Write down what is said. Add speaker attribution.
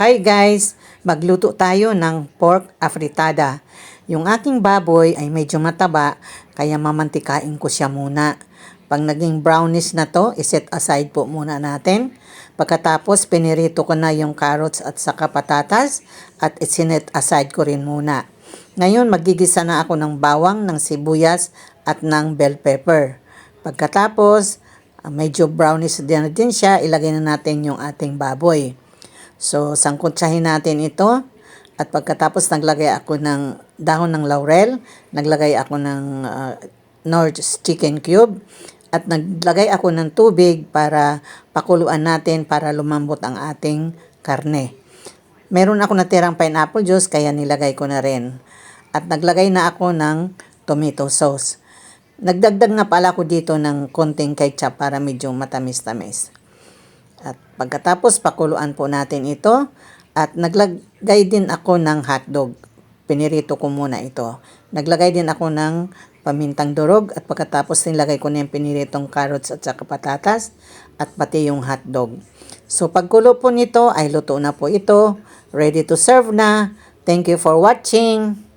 Speaker 1: Hi guys! Magluto tayo ng pork afritada. Yung aking baboy ay medyo mataba, kaya mamantikain ko siya muna. Pag naging brownish na to, iset aside po muna natin. Pagkatapos, pinirito ko na yung carrots at saka patatas at isinet aside ko rin muna. Ngayon, magigisa na ako ng bawang, ng sibuyas at ng bell pepper. Pagkatapos, medyo brownish din siya, ilagay na natin yung ating baboy. So, sangkutsahin natin ito. At pagkatapos naglagay ako ng dahon ng laurel, naglagay ako ng Knorr's chicken cube, at naglagay ako ng tubig para pakuluan natin para lumambot ang ating karne. Meron ako natirang pineapple juice kaya nilagay ko na rin. At naglagay na ako ng tomato sauce. Nagdagdag na pala ako dito ng konting ketchup para medyo matamis-tamis. At pagkatapos pakuluan po natin ito at naglagay din ako ng hotdog. Pinirito ko muna ito. Naglagay din ako ng pamintang durog at pagkatapos nilagay ko na yung piniritong carrots at saka patatas at pati yung hotdog. So pagkulo po nito ay luto na po ito. Ready to serve na. Thank you for watching.